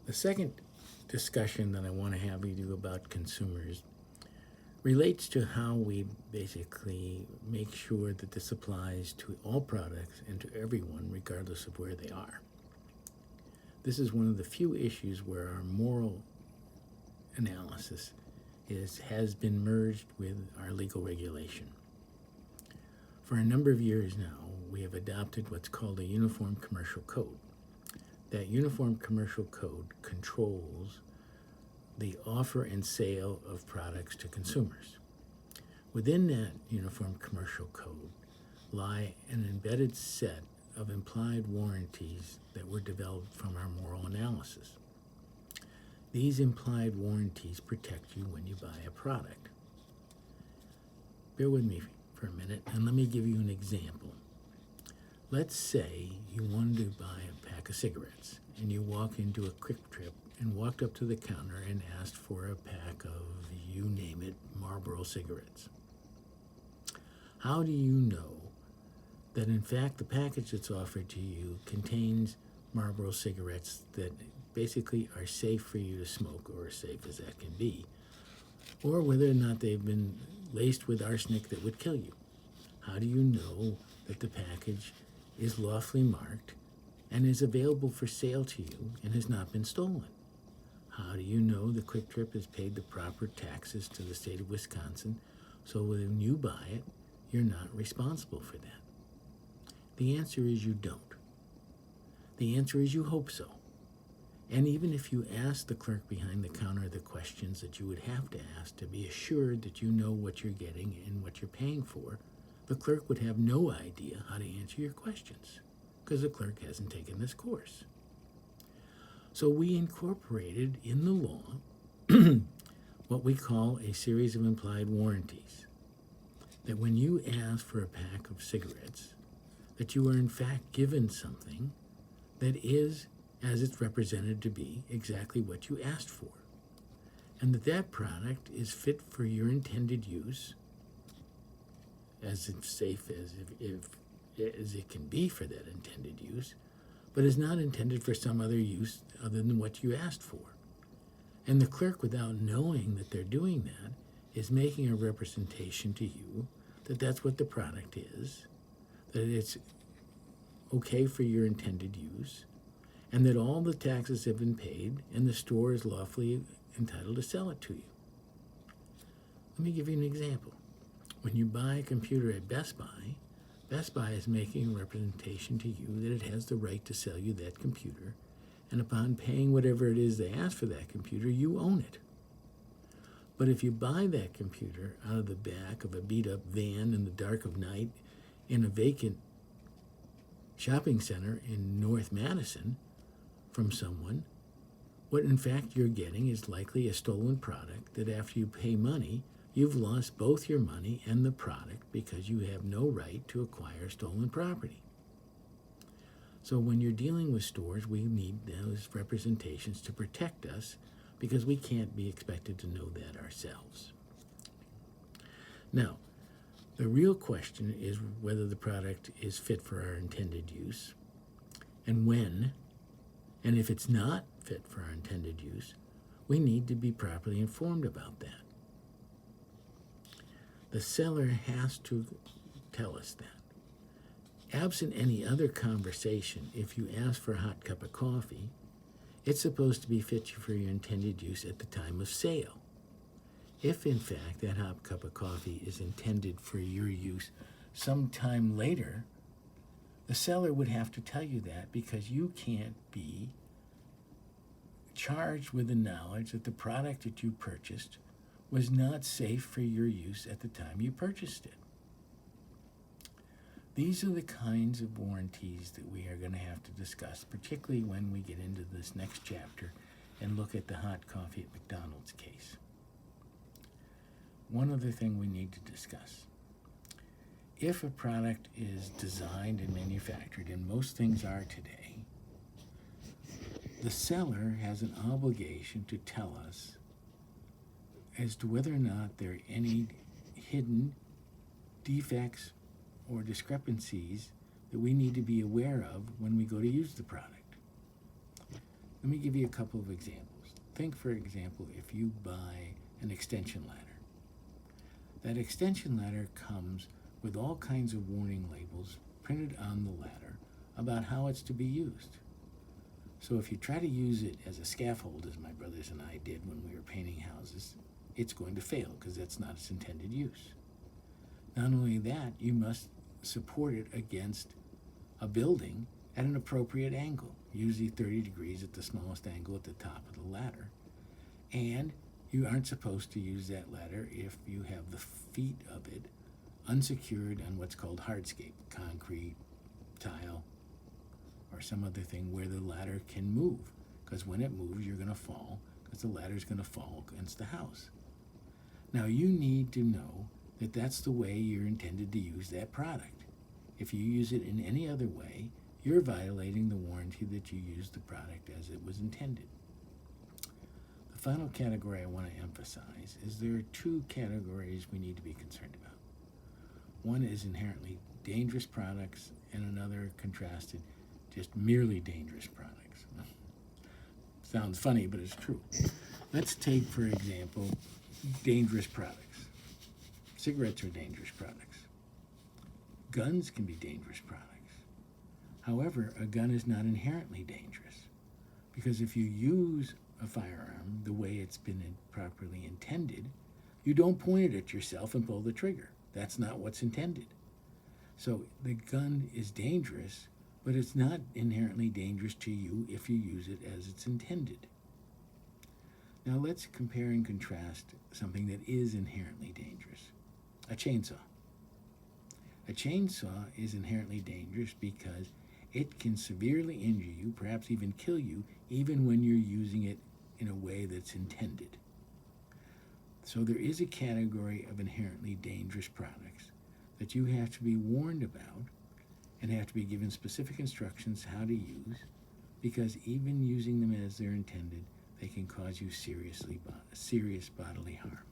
The second discussion that I want to have with you about consumers relates to how we basically make sure that this applies to all products and to everyone, regardless of where they are. This is one of the few issues where our moral analysis has been merged with our legal regulation. For a number of years now, we have adopted what's called a Uniform Commercial Code. That Uniform Commercial Code controls the offer and sale of products to consumers. Within that Uniform Commercial Code lie an embedded set of implied warranties that were developed from our moral analysis. These implied warranties protect you when you buy a product. Bear with me for a minute and let me give you an example. Let's say you wanted to buy a pack of cigarettes and you walk into a Quick Trip and walked up to the counter and asked for a pack of, you name it, Marlboro cigarettes. How do you know that in fact the package that's offered to you contains Marlboro cigarettes that basically are safe for you to smoke, or as safe as that can be, or whether or not they've been laced with arsenic that would kill you? How do you know that the package is lawfully marked and is available for sale to you and has not been stolen? How do you know the Quick Trip has paid the proper taxes to the state of Wisconsin so when you buy it, you're not responsible for that? The answer is you don't. The answer is you hope so. And even if you ask the clerk behind the counter the questions that you would have to ask to be assured that you know what you're getting and what you're paying for, the clerk would have no idea how to answer your questions because the clerk hasn't taken this course. So we incorporated in the law what we call a series of implied warranties. That when you ask for a pack of cigarettes, that you are in fact given something that is, as it's represented to be, exactly what you asked for. And that product is fit for your intended use, as safe as it can be for that intended use, but is not intended for some other use other than what you asked for. And the clerk, without knowing that they're doing that, is making a representation to you that that's what the product is, that it's okay for your intended use, and that all the taxes have been paid and the store is lawfully entitled to sell it to you. Let me give you an example. When you buy a computer at Best Buy is making a representation to you that it has the right to sell you that computer, and upon paying whatever it is they ask for that computer, you own it. But if you buy that computer out of the back of a beat-up van in the dark of night in a vacant shopping center in North Madison from someone, what in fact you're getting is likely a stolen product that after you pay money, you've lost both your money and the product because you have no right to acquire stolen property. So when you're dealing with stores, we need those representations to protect us because we can't be expected to know that ourselves. Now, the real question is whether the product is fit for our intended use and when, and if it's not fit for our intended use, we need to be properly informed about that. The seller has to tell us that. Absent any other conversation, if you ask for a hot cup of coffee, it's supposed to be fit for your intended use at the time of sale. If, in fact, that hot cup of coffee is intended for your use sometime later, the seller would have to tell you that because you can't be charged with the knowledge that the product that you purchased was not safe for your use at the time you purchased it. These are the kinds of warranties that we are going to have to discuss, particularly when we get into this next chapter and look at the hot coffee at McDonald's case. One other thing we need to discuss. If a product is designed and manufactured, and most things are today, the seller has an obligation to tell us as to whether or not there are any hidden defects or discrepancies that we need to be aware of when we go to use the product. Let me give you a couple of examples. Think, for example, if you buy an extension ladder. That extension ladder comes with all kinds of warning labels printed on the ladder about how it's to be used. So if you try to use it as a scaffold, as my brothers and I did when we were painting houses, it's going to fail because that's not its intended use. Not only that, you must support it against a building at an appropriate angle, usually 30 degrees at the smallest angle at the top of the ladder. And you aren't supposed to use that ladder if you have the feet of it unsecured on what's called hardscape, concrete, tile, or some other thing where the ladder can move. Because when it moves, you're going to fall, because the ladder's going to fall against the house. Now, you need to know that that's the way you're intended to use that product. If you use it in any other way, you're violating the warranty that you used the product as it was intended. The final category I want to emphasize is there are two categories we need to be concerned about. One is inherently dangerous products, and another contrasted, just merely dangerous products. Sounds funny, but it's true. Let's take, for example, dangerous products. Cigarettes are dangerous products. Guns can be dangerous products. However, a gun is not inherently dangerous, because if you use a firearm the way it's been properly intended, you don't point it at yourself and pull the trigger. That's not what's intended. So the gun is dangerous, but it's not inherently dangerous to you if you use it as it's intended. Now let's compare and contrast something that is inherently dangerous. A chainsaw. A chainsaw is inherently dangerous because it can severely injure you, perhaps even kill you, even when you're using it in a way that's intended. So there is a category of inherently dangerous products that you have to be warned about and have to be given specific instructions how to use, because even using them as they're intended, they can cause you serious bodily harm.